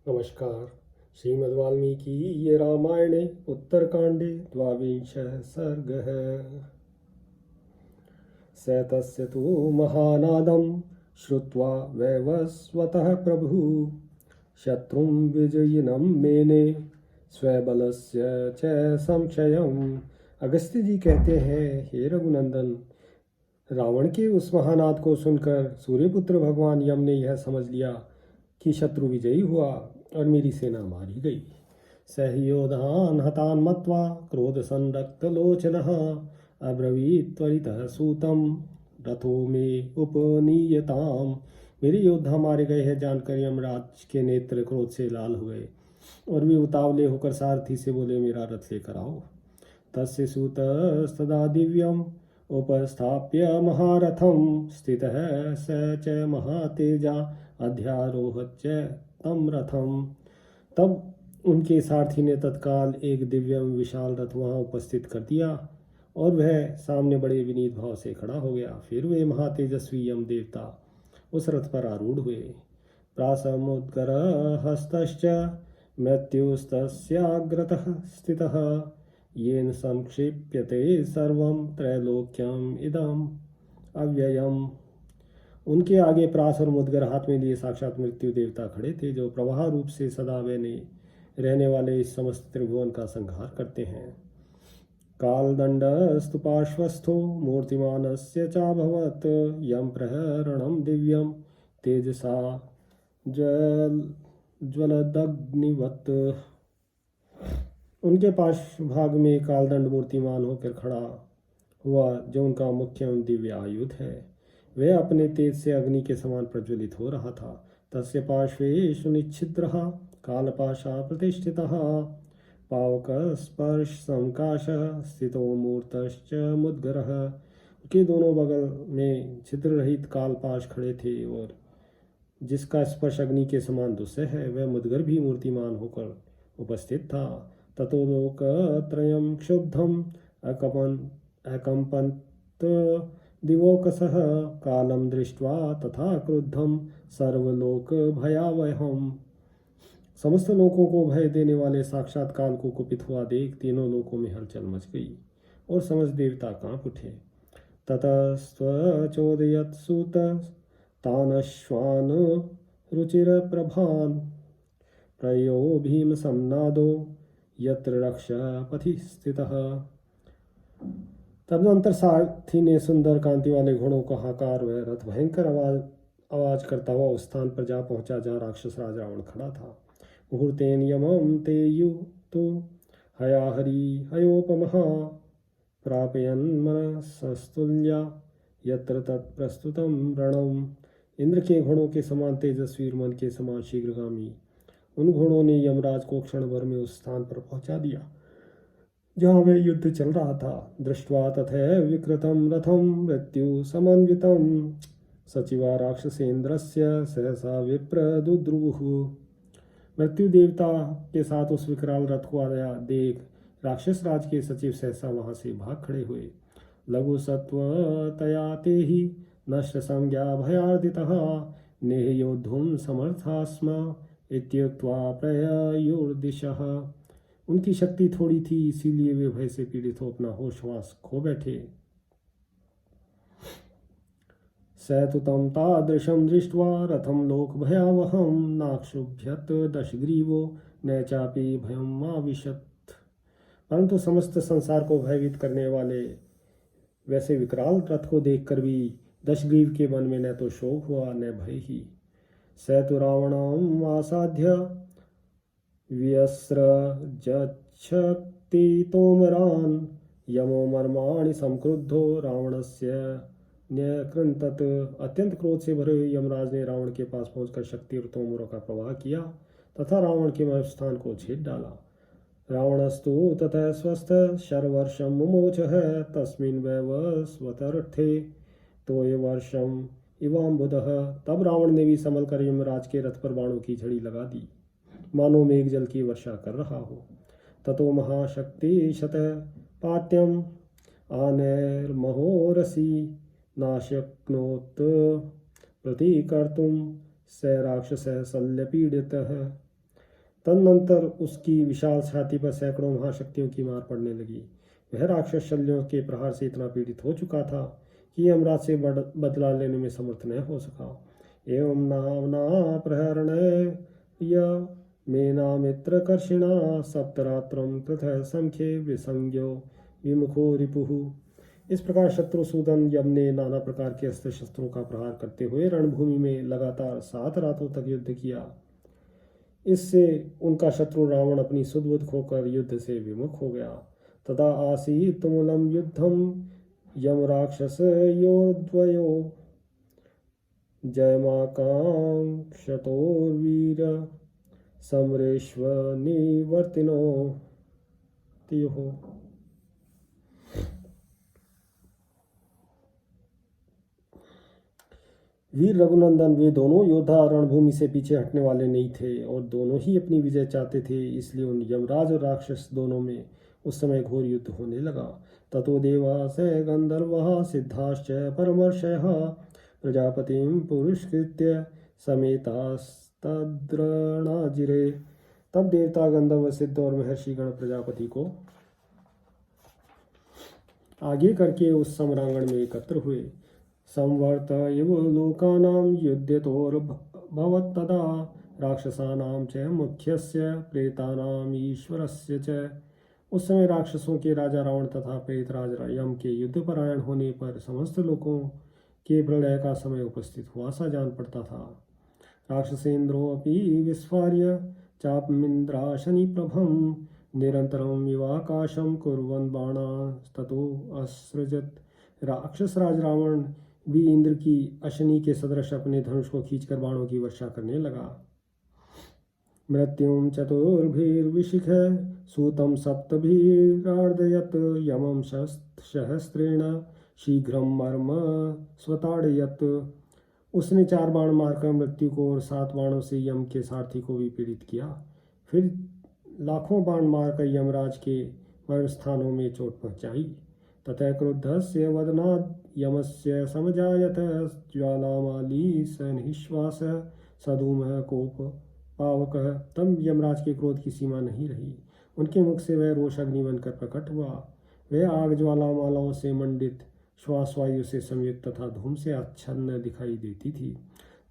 नमस्कार। श्रीमद् वाल्मीकि रामायणे उत्तरकांडे द्वाविंशः सर्गः। स तस्य तु महानादं श्रुत्वा वैवस्वतः प्रभुः शत्रुं विजयिनं मेने स्वबलस्य च संशयम्। अगस्त्य जी कहते हैं, हे रघुनंदन, रावण के उस महानाद को सुनकर सूर्यपुत्र भगवान यम ने यह समझ लिया कि शत्रु विजयी हुआ और मेरी सेना मारी गई। सहयोधान हतान मत्वा क्रोध संरक्त लोचनः अब्रवीत त्वरितः सूतम रथो में उपनीयताम। मेरे योद्धा मारे गए हैं जानकर यमराज के नेत्र क्रोध से लाल हुए और वे उतावले होकर सारथी से बोले, मेरा रथ लेकर आओ। तस्य सूतस्तदा दिव्यम उपस्थाप्य महारथम स्थितः स च महातेजा अध्यारोहच्य तम रथम। तब उनके सारथी ने तत्काल एक दिव्य विशाल रथ वहां उपस्थित कर दिया और वह सामने बड़े विनीत भाव से खड़ा हो गया। फिर वे महातेजस्वी यम देवता उस रथ पर आरूढ़ हुए। प्रासमुद्गर हस्तश्च मृत्युस्तस्याग्रतः स्थितः येन संक्षिप्यते सर्वं त्रैलोक्यम इदम अव्ययम। उनके आगे प्रास और मुद्गर हाथ में लिए साक्षात मृत्यु देवता खड़े थे, जो प्रवाह रूप से सदा बने रहने वाले इस समस्त त्रिभुवन का संहार करते हैं। कालदंडस्तु पार्श्वस्थो मूर्तिमानस्य चाभवत् यम प्रहरणं दिव्यम तेजसा ज्वलदग्निवत्। उनके पार्श्व भाग में कालदंड मूर्तिमान होकर खड़ा हुआ, जो उनका मुख्य दिव्य आयुध है। वह अपने तेज से अग्नि के समान प्रज्वलित हो रहा था। तस्य पार्श्वे सुनिच्छिद्रः कालपाशा प्रतिष्ठितः पावक स्पर्श संकाश स्थितो मूर्तश्च मुद्गरः। के दोनों बगल में छिद्र रहित कालपाश खड़े थे और जिसका स्पर्श अग्नि के समान दुस्सह है, वह मुद्गर भी मूर्तिमान होकर उपस्थित था। ततो लोकत्रयं क्षुब्धम् अकम्पन्त दिवोकसः कालं दृष्ट्वा तथा क्रुद्धं सर्वलोक भयावहम्। समस्त लोकों को भय देने वाले साक्षात काल को कुपित हुआ देख तीनों लोकों में हलचल मच गई और समस्त देवता कांप उठे। ततस्त्वचोदयत् सूत तानश्वान रुचिर प्रभान प्रयो भीम सम्नादो यत्र रक्षा पथि स्थितः। तदनंतर सारथी ने सुंदर कांति वाले घोड़ों का हाकार वह रथ भयंकर आवाज करता हुआ उस स्थान पर जा पहुंचा जहाँ राक्षस राज रावण खड़ा था। मुहूर्तेन यमं ते युतु हयाहरि हयोपमः प्रापयन् मनसस्तुल्या यत्र तत्प्रस्तुतं रणम। इंद्र के घोड़ों के समान तेजस्वी मन के समान शीघ्रगामी उन घोड़ों ने यमराज को क्षण भर में उस स्थान पर पहुंचा दिया जहाँ वह युद्ध चल रहा था। दृष्ट्वा तथैव विकृतं रथं मृत्यु समन्वितं सचिवा राक्षसेन्द्रस्य सहसा विप्रदुद्रुवुः। मृत्यु देवता के साथ उस विकराल रथ को आया देख राक्षस राज के सचिव सहसा वहां से भाग खड़े हुए। लघु सत्वतया ते ही नष्ट संज्ञा भयार्दितः नेह योद्धुं समर्था स्म इत्युक्त्वा प्रययुर्दिशः। उनकी शक्ति थोड़ी थी, इसीलिए वे भय से पीड़ित हो अपना होशवास खो बैठे। सैतुतं तादृशं दृष्ट्वा रथं लोक भयावहं नाक्षुभ्यत दशग्रीवो न चापि भयम् आविशत्। परंतु समस्त संसार को भयभीत करने वाले वैसे विकराल रथ को देखकर भी दशग्रीव के मन में न तो शोक हुआ न भय ही। सैतु रावणम् आसाध्य व्यस्रजच्छक्ति तोमरान् यमो मर्माणि संक्रुद्धो रावणस्य न्यकृन्तत। अत्यंत क्रोध से भरे हुए यमराज ने रावण के पास पहुंचकर शक्ति और तोमरों का प्रवाह किया तथा रावण के मर्मस्थान को छेद डाला। रावणस्तु ततः स्वस्थ शरवर्षं मुमोचः तस्मिन् वैवस्वतर्थे तोयवर्षम् इवाम्बुधः। तब रावण ने भी संभल कर यमराज के रथ पर बाणों की झड़ी लगा दी, मानो मेघ जल की वर्षा कर रहा हो। ततो महाशक्ति शत पाट्यम आनैर्महोरसी नाशक्नोत प्रतिकर्तुं स राक्षसः शल्यपीडितः। तदनंतर उसकी विशाल छाती पर सैकड़ों महाशक्तियों की मार पड़ने लगी। वह राक्षस शल्यों के प्रहार से इतना पीड़ित हो चुका था कि यमराज से बदला लेने में समर्थ न हो सका। एवं नामना प्रहरण प्रिय मेना मित्र कर्षिणा सप्तरात्रम तथा संख्ये विसंज्ञो विमुखो रिपुहु। इस प्रकार शत्रुसूदन यम ने नाना प्रकार के अस्त्र शस्त्रों का प्रहार करते हुए रणभूमि में लगातार 7 रातों तक युद्ध किया। इससे उनका शत्रु रावण अपनी सुध खोकर युद्ध से विमुख हो गया। तदा आसीत् तुमुलं युद्धम यम राक्षस योर्द्वयो जयमाकांक्षतोर्वीर समरेश्व निवर्तिनो तियोः। वीर रघुनंदन वे दोनों योद्धा रणभूमि से पीछे हटने वाले नहीं थे और दोनों ही अपनी विजय चाहते थे। इसलिए उन यमराज और राक्षस दोनों में उस समय घोर युद्ध होने लगा। ततो देवास गंधर्व सिद्धाश्च परमर्षय प्रजापतिं पुरस्कृत्य समेतास्तद्रणाजिरे। तब देवता गंधर्व सिद्ध और महर्षि गण प्रजापति को आगे करके उस सम्रांगण में एकत्र हुए। संवर्त इव लोकानां युध्यतोर्भवत्तदा राक्षसानां च मुख्यस्य प्रेतानां ईश्वरस्य च। उस समय राक्षसों के राजा रावण तथा प्रेतराज यम के युद्ध परायण होने पर समस्त लोगों के प्रलय का समय उपस्थित हुआ सा जान पड़ता था। राक्षसेन्द्रोऽपि विस्फार्य चापमिन्द्राशनि प्रभं निरंतरं विवाकाशं कुर्वन् बाणास्ततो असृजत्। राक्षस राज रावण भी इंद्र की अशनि के सदृश अपने धनुष को खींचकर बाणों की वर्षा करने लगा। मृत्युं चतुर्भिर्विशिख सूतं सप्तभिरार्दयत यमं सहस्रेण शीघ्रं मर्म स्वताड़यत। उसने 4 बाण मारकर मृत्यु को और 7 बाणों से यम के सारथी को भी पीड़ित किया। फिर लाखों बाण मारकर यमराज के मर्म स्थानों में चोट पहुंचाई। ततः क्रुद्धस्य वदनाद् यमस्य समजायत ज्वालामाली सनिश्वास सधूमः कोप पावकः। तब यमराज के क्रोध की सीमा नहीं रही। उनके मुख से वह रोष अग्नि बनकर प्रकट हुआ। वह आग ज्वालामालाओं से मंडित श्वास वायु से संयुक्त तथा धूम से आच्छन्न दिखाई देती थी।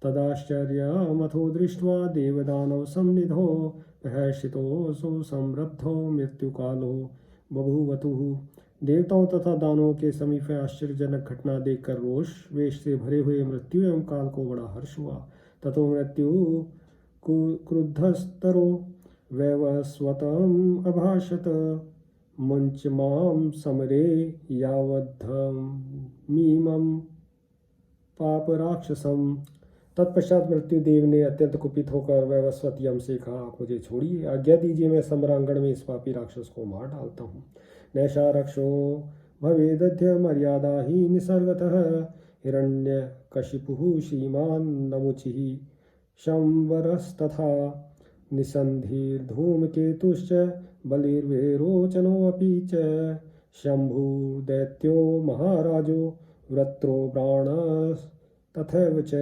तदाश्चर्यमथो दृष्ट्वा देवदानव संनिधो प्रहर्षितो सुसमृद्धो मृत्युकालो बभूवतुः। देवताओं तथा दानवों के समीप आश्चर्यजनक घटना देखकर रोष वेश से भरे हुए मृत्यु एवं काल को बड़ा हर्ष हुआ। ततो मृत्यु क्रुद्धस्तरो वैवस्वतम् अभाषत मुंच मां समरे यावद्धमीमं पाप राक्षसम। तत्पश्चात मृत्यु देव ने अत्यंत कुपित होकर वैवस्वत यम से कहा, आप मुझे छोड़िए, आज्ञा दीजिए, मैं सम्रांगण में इस पापी राक्षस को मार डालता हूँ। नैषा रक्षो भवेदध्य मर्यादा ही निसर्गतः हिरण्यकशिपुः श्रीमान् नमुचिः शंवरस्तथा निसन्धिर्धूमकेतुश्च बलिर्विरोचनोऽपि च शम्भुदैत्यो महाराजो वृत्रो प्राणस्तथैव च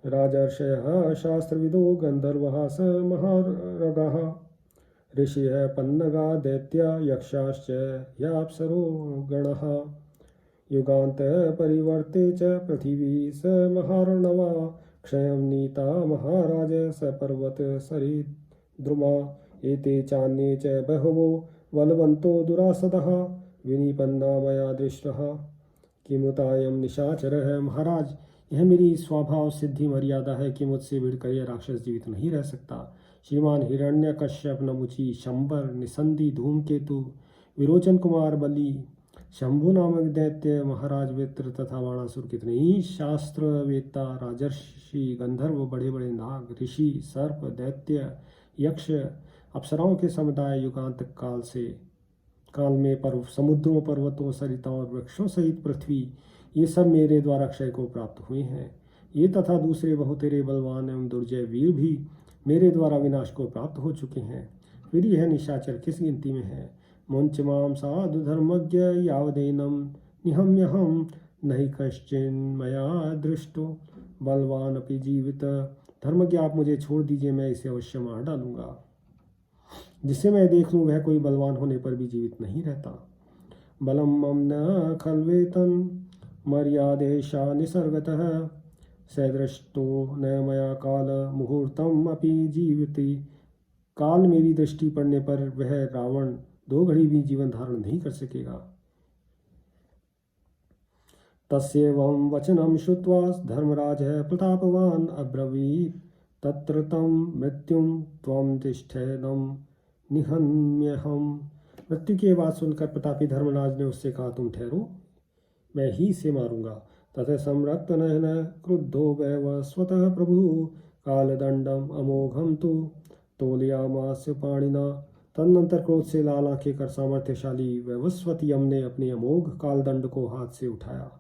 राजर्षयः शास्त्रविदो गन्धर्वः स महारगाः ऋषयः पन्नगा दैत्या यक्षाश्च याप्सरो गणः युगान्त परिवर्ते च पृथिवी स महार्णवा क्षयं नीता महाराज स पर्वत सरिद्रुमा एते चान्ये च बहवो बलवन्तो दुरासदः विनिपन्ना मया दृष्टः किमुतायं निशाचरः। महाराज, यह मेरी स्वभाव सिद्धि मर्यादा है कि मुझसे भिड़कर यह राक्षस जीवित नहीं रह सकता। श्रीमान हिरण्यकश्यप नमुचि शंबर निसंधि धूमकेतु विरोचन कुमार बलि शंभु नामक दैत्य महाराज वित्र तथा बाणासुर कितने ही शास्त्रवेत्ता राजर्षि गंधर्व बड़े बड़े नाग ऋषि सर्प दैत्य यक्ष अप्सराओं के समुदाय युगांत काल में समुद्रों पर्वतों सरिताओं और वृक्षों सहित पृथ्वी ये सब मेरे द्वारा क्षय को प्राप्त हुए हैं। ये तथा दूसरे बहुतेरे बलवान एवं दुर्जय वीर भी मेरे द्वारा विनाश को प्राप्त हो चुके हैं। फिर यह निशाचर किस गिनती में है। मुंच माम साधु धर्मज्ञ यावदेनम निहम्यहम नहि कश्चिन्मया दृष्टो बलवान अपि जीवित धर्मज्ञ आप मुझे छोड़ दीजिए, मैं इसे अवश्य मार डालूंगा। जिससे मैं देख लूँ वह कोई बलवान होने पर भी जीवित नहीं रहता। बलम मम न खल्वेतन मर्यादेशा निसर्गतः सदृष्टो न मया काल मुहूर्तम अपि जीवति। काल मेरी दृष्टि पड़ने पर वह रावण 2 घड़ी भी जीवन धारण नहीं कर सकेगा। तस्येवं वचनं श्रुत्वा धर्मराजः प्रतापवान् अब्रवीत् तत्र तं मृत्युं त्वं तिष्ठेदं निहन्म्यहम्। मृत्यु की बात सुनकर प्रतापी धर्मराज ने उससे कहा, तुम ठहरो, मैं ही इसे मारूंगा। ततः संरक्त नयन क्रुद्धो वैव स्वतः प्रभु कालदंडम अमोघम तु तोलयामास पाणिना। तदनंतर क्रोध से लाल आंखें कर सामर्थ्यशाली वैवस्वत यम ने अपने अमोघ कालदंड को हाथ से उठाया।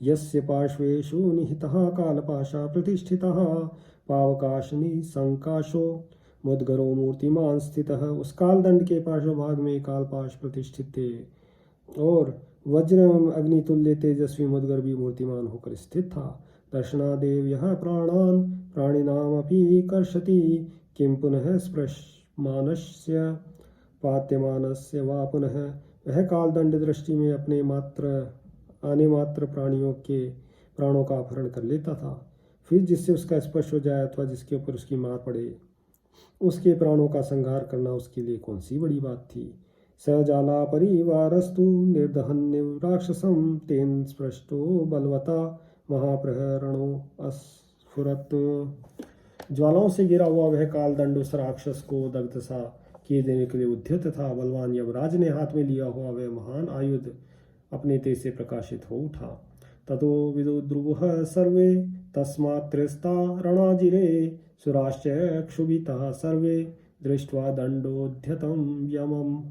यस्य पार्श्वेषु निहितः कालपाशा प्रतिष्ठितः पावकाशनी संकाशो मुद्गरो मूर्तिमान स्थितः। उस कालदंड के पार्श्व भाग में कालपाश प्रतिष्ठित थे और वज्र एवं अग्नितुल्य तेजस्वी मुद्गर भी मूर्तिमान होकर स्थित था। दर्शनादेव यह प्राणान प्राणिनामपि कर्षति किं पुनः स्पृशमानस्य पात्यमानस्य वा पुनः। वह कालदंड दृष्टि में अपने आने मात्र प्राणियों के प्राणों का अपहरण कर लेता था। फिर जिससे उसका स्पर्श हो जाए अथवा जिसके ऊपर उसकी मार पड़े उसके प्राणों का संहार करना उसके लिए कौन सी बड़ी बात थी। सजाला परिवारस्तु निर्दहन्य राक्षसम तेन स्पृष्टो बलवता महाप्रहरणो अस्फुरत। ज्वालाओं से गिरा हुआ वह कालदंड उस राक्षस को दग्धसा किए देने के लिए उद्यत था। बलवान यमराज ने हाथ में लिया हुआ वह महान आयुध अपने तेज से प्रकाशित हो उठा। ततो विदुद्रुवः सर्वे तस्मात् त्रस्ता रणाजिरे सुराश्च क्षुभिताः सर्वे दृष्ट्वा दंडोद्यतं यमम्।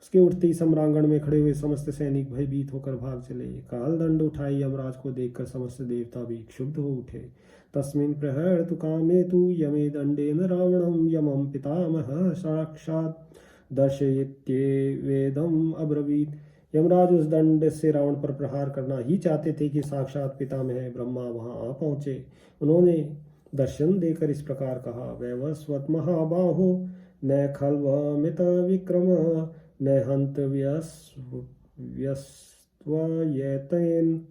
उसके उठते ही सम्रांगण में खड़े हुए समस्त सैनिक भयभीत होकर भाग चले। कालदंड उठाए यमराज को देखकर समस्त देवता भी क्षुब्ध हो उठे। तस्मिन् प्रहर्तु कामे तु यमे दंडेन रावणं यमं पितामहः साक्षात् दर्शयित्येवेदम् अब्रवीत्। यमराज उस दंड से रावण पर प्रहार करना ही चाहते थे कि साक्षात पितामह ब्रह्मा वहां आ पहुंचे। उन्होंने दर्शन देकर इस प्रकार कहा, वैवस्वत महाबाहो न खल्वमित विक्रम न हंत व्यस्वयतेन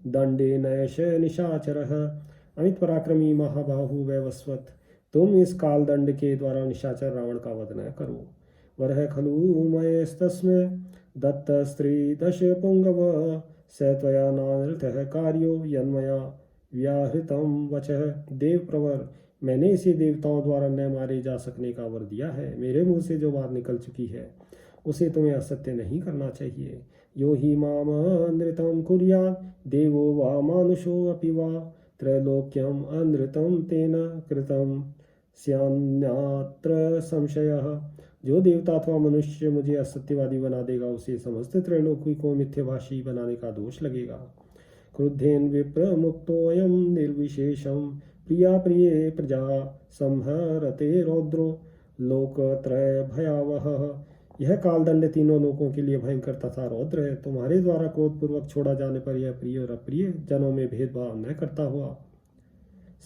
दंडे नैश निशाचरः। अमित पराक्रमी महाबाहु वैवस्वत, तुम इस कालदंड के द्वारा निशाचर रावण का वध न करो। वरह खलु मयस्तस्मै दत्त स्त्री दश पुंगव स त्वया नानृतः कार्यो यन्मया व्याहृतम वचः। देव प्रवर, मैंने इसे देवताओं द्वारा न मारे जा सकने का वर दिया है। मेरे मुंह से जो बात निकल चुकी है उसे तुम्हें असत्य नहीं करना चाहिए। यो हि माम अनृतम कुर्यात् देवो वा मानुषो अपि वा त्रैलोक्यम अनृतम तेन कृतम स्यान्नात्र संशयः। जो देवता अथवा मनुष्य मुझे असत्यवादी बना देगा उसे समस्त त्रैलोकी को मिथ्याभाषी बनाने का दोष लगेगा। क्रुद्धेन विप्र मुक्तोऽयं निर्विशेषं प्रिया प्रिये प्रजा संहरते रौद्रो लोकत्रय भयावहः। यह कालदंड तीनों लोकों के लिए भयंकर तथा रौद्र है। तुम्हारे द्वारा क्रोधपूर्वक छोड़ा जाने पर यह प्रिय और अप्रिय जनों में भेदभाव न करता हुआ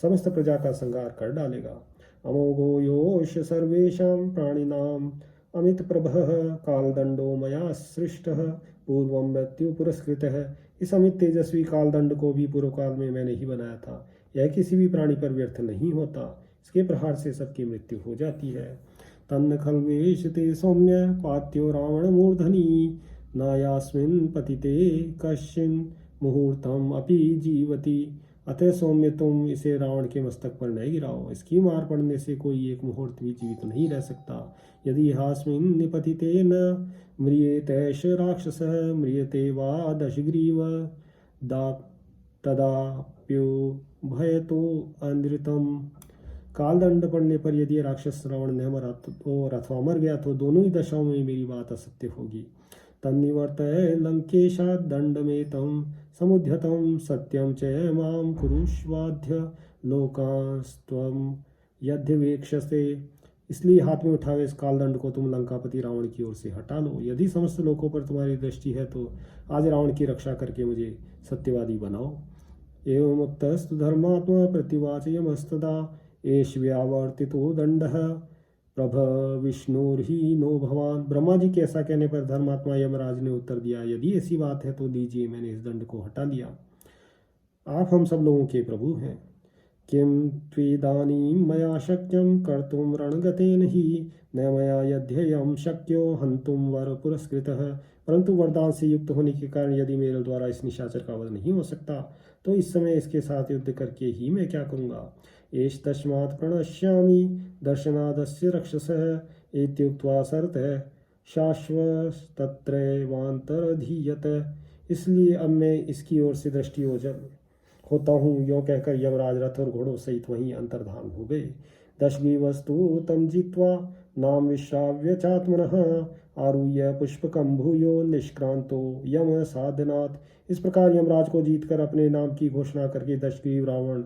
समस्त प्रजा का संहार कर डालेगा। अमोघो योष सर्वेषां प्राणिनाम अमित प्रभः कालदंडो मया सृष्टः पूर्वं मृत्यु पुरस्कृतः। इस अमित तेजस्वी कालदंड को भी पूर्व काल में मैंने ही बनाया था। यह किसी भी प्राणी पर व्यर्थ नहीं होता। इसके प्रहार से सबकी मृत्यु हो जाती है। तन्न खल्वेशते सौम्य पात्यो रावण मूर्धनि नायास्मिन् पतिते कश्चिन् मुहूर्तम अपि जीवति। अतः सौम्य, तुम इसे रावण के मस्तक पर न गिराओ। इसकी मार पड़ने से कोई एक मुहूर्त भी जीवित नहीं रह सकता। यदि हास्मिन् निपतिते न म्रियेतैष राक्षसः म्रियते वा दशग्रीव तदाप्यो भयतो अनृतम। कालदंड पड़ने पर यदि राक्षस रावण न मरा तो अथवा मर गया तो दोनों ही दशाओं में मेरी बात असत्य होगी। तन्निवर्तय लंकेशात् दंडमेतं समुद्यतं सत्यं च मां कुरुष्वाध्य लोकास्त्वं यद्यवेक्षसे। इसलिए हाथ में उठावे इस कालदंड को तुम लंकापति रावण की ओर से हटा लो। यदि समस्त लोकों पर तुम्हारी दृष्टि है तो आज रावण की रक्षा करके मुझे सत्यवादी बनाओ। एवं मुक्तस्तु धर्मात्मा प्रतिवाच यमस्तदा एष व्यावर्तितो दंडः प्रभ विष्णुर्हि नो भवान। ब्रह्मा जी के ऐसा कहने पर धर्मात्मा यमराज ने उत्तर दिया, यदि ऐसी बात है तो दीजिए, मैंने इस दंड को हटा लिया। आप हम सब लोगों के प्रभु हैं। किं त्वेदानीं मया शक्यं कर्तुं रणगतेन हि न मया यद्ययं शक्यो हन्तुं वर पुरस्कृतः। परंतु वरदान से युक्त होने के कारण यदि मेरे द्वारा इस निशाचर का वध नहीं हो सकता तो इस समय इसके साथ युद्ध करके ही मैं क्या करूँगा। एष तस्मात् प्रणश्यामि दर्शनादस्य रक्षसः इत्युक्त्वा सरतः शाश्वतत्रैवान्तरधीयत। इसलिए अब मैं इसकी ओर से दृष्टि ओझल होता हूँ। यो कहकर यमराज रथ और घोड़ों सहित वहीं अंतर्धान हो गए। दशमी वस्तु तम जित्वा नाम विश्राव्य चात्मनः आरुह्य पुष्पकं भूयो निष्क्रांतो यम साधनात्। इस प्रकार यमराज को जीतकर अपने नाम की घोषणा करके दशग्रीव रावण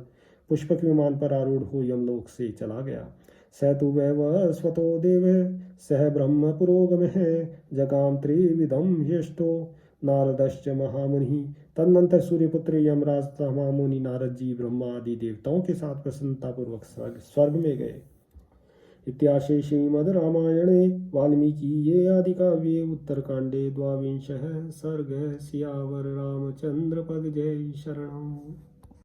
पुष्पक विमान पर आरूढ़ हो यमलोक से चला गया। स तु वैव स्वतो देव सह ब्रह्म पुरोगमः जगाम त्रिविधम यष्टो नारदश्च महामुनि। तदनंतर सूर्यपुत्र यमराज तथा महामुनि नारद जी ब्रह्मा आदि देवताओं के साथ प्रसन्नतापूर्वक स्वर्ग में गए। इत्याशे श्रीमद् रामायणे वाल्मीकिये आदिकाव्ये उत्तरकांडे द्वाविंशः सर्गः। सियावर रामचंद्र पद जय शरणम्।